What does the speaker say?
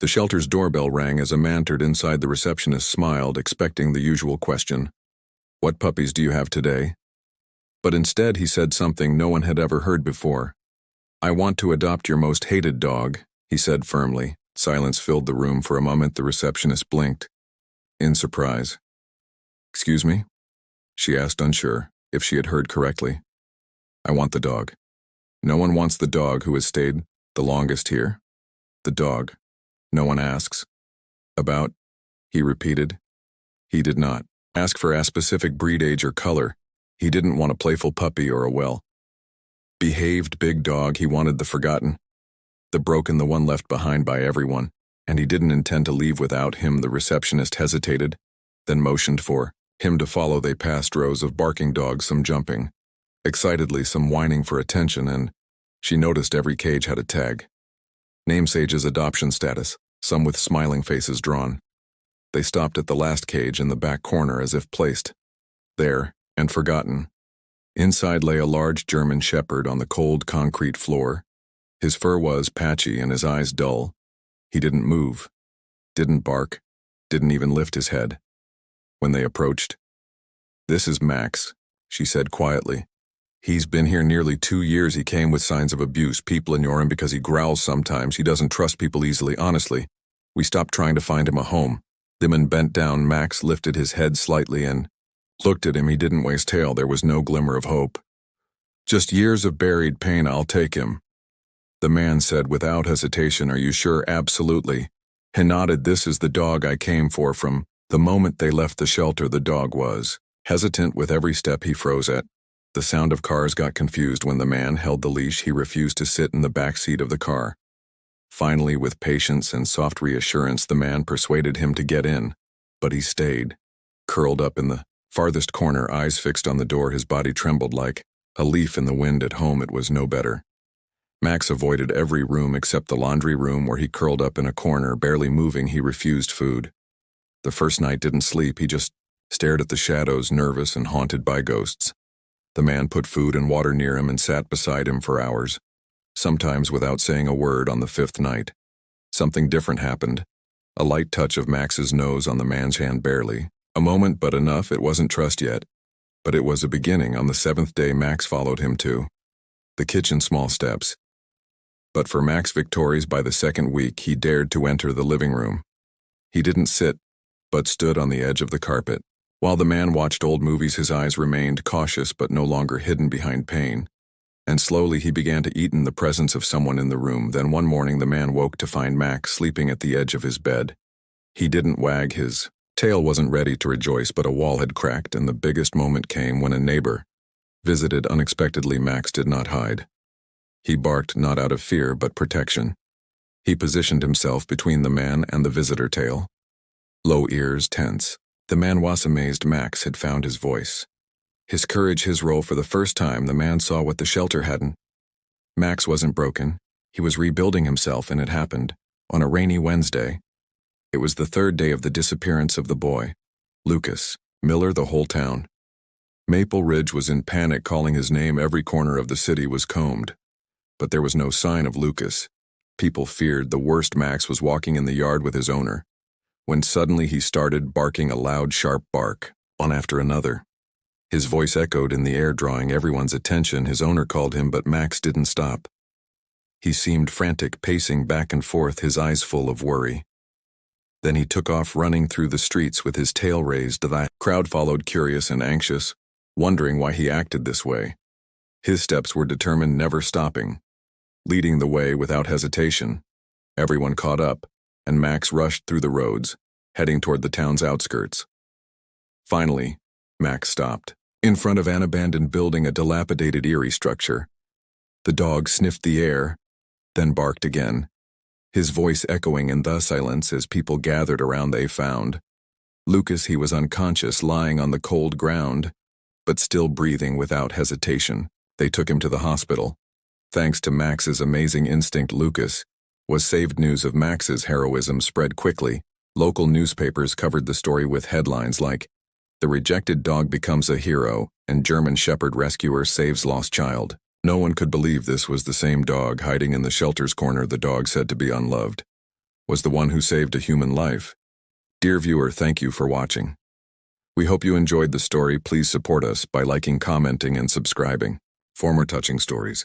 The shelter's doorbell rang as a man turned inside. The receptionist smiled, expecting the usual question. "What puppies do you have today?" But instead he said something no one had ever heard before. "I want to adopt your most hated dog," he said firmly. Silence filled the room for a moment. The receptionist blinked in surprise. "Excuse me?" she asked, unsure if she had heard correctly. "I want the dog." "No one wants the dog who has stayed the longest here." "The dog. No one asks about," he repeated. He did not ask for a specific breed, age, or color. He didn't want a playful puppy or a well-behaved big dog. He wanted the forgotten, the broken, the one left behind by everyone, and he didn't intend to leave without him. The receptionist hesitated, then motioned for him to follow. They passed rows of barking dogs, some jumping excitedly, some whining for attention, and she noticed every cage had a tag. Namesage's adoption status, some with smiling faces drawn. They stopped at the last cage in the back corner, as if placed there and forgotten. Inside lay a large German shepherd on the cold concrete floor. His fur was patchy and his eyes dull. He didn't move, didn't bark, didn't even lift his head. When they approached, "This is Max," she said quietly. "He's been here nearly 2 years. He came with signs of abuse. People ignore him because he growls sometimes. He doesn't trust people easily. Honestly, we stopped trying to find him a home." The man bent down. Max lifted his head slightly and looked at him. He didn't waste tail. There was no glimmer of hope. "Just years of buried pain. I'll take him," the man said without hesitation. "Are you sure?" "Absolutely." He nodded. "This is the dog I came for." From the moment they left the shelter, the dog was hesitant. With every step he froze at the sound of cars, got confused. When the man held the leash, he refused to sit in the back seat of the car. Finally, with patience and soft reassurance, the man persuaded him to get in, but he stayed, curled up in the farthest corner, eyes fixed on the door. His body trembled like a leaf in the wind. At home it was no better. Max avoided every room except the laundry room, where he curled up in a corner, barely moving. He refused food. The first night didn't sleep. He just stared at the shadows, nervous and haunted by ghosts. The man put food and water near him and sat beside him for hours, sometimes without saying a word. On the 5th night, something different happened. A light touch of Max's nose on the man's hand, barely a moment, but enough. It wasn't trust yet, but it was a beginning. On the 7th day, Max followed him to the kitchen, small steps. But for Max, victories. By the 2nd week, he dared to enter the living room. He didn't sit, but stood on the edge of the carpet. While the man watched old movies, his eyes remained cautious but no longer hidden behind pain. And slowly he began to eat in the presence of someone in the room. Then one morning the man woke to find Max sleeping at the edge of his bed. He didn't wag his tail, wasn't ready to rejoice, but a wall had cracked, and the biggest moment came when a neighbor visited unexpectedly. Max did not hide. He barked, not out of fear but protection. He positioned himself between the man and the visitor, tail low, ears tense. The man was amazed. Max had found his voice, his courage, his role. For the first time, the man saw what the shelter hadn't. Max wasn't broken. He was rebuilding himself, and it happened on a rainy Wednesday. It was the 3rd day of the disappearance of the boy, Lucas Miller. The whole town, Maple Ridge, was in panic, calling his name. Every corner of the city was combed, but there was no sign of Lucas. People feared the worst. Max was walking in the yard with his owner, when suddenly he started barking, a loud, sharp bark, one after another. His voice echoed in the air, drawing everyone's attention. His owner called him, but Max didn't stop. He seemed frantic, pacing back and forth, his eyes full of worry. Then he took off, running through the streets with his tail raised. The crowd followed, curious and anxious, wondering why he acted this way. His steps were determined, never stopping, leading the way without hesitation. Everyone caught up, and Max rushed through the roads, heading toward the town's outskirts. Finally, Max stopped in front of an abandoned building, a dilapidated, eerie structure. The dog sniffed the air, then barked again, his voice echoing in the silence as people gathered around. They found Lucas. He was unconscious, lying on the cold ground, but still breathing without hesitation. They took him to the hospital. Thanks to Max's amazing instinct, Lucas was saved. News of Max's heroism spread quickly. Local newspapers covered the story with headlines like, "The rejected dog becomes a hero," and "German shepherd rescuer saves lost child." No one could believe this was the same dog hiding in the shelter's corner, the dog said to be unloved. was the one who saved a human life. Dear viewer, thank you for watching. We hope you enjoyed the story. Please support us by liking, commenting, and subscribing for more touching stories.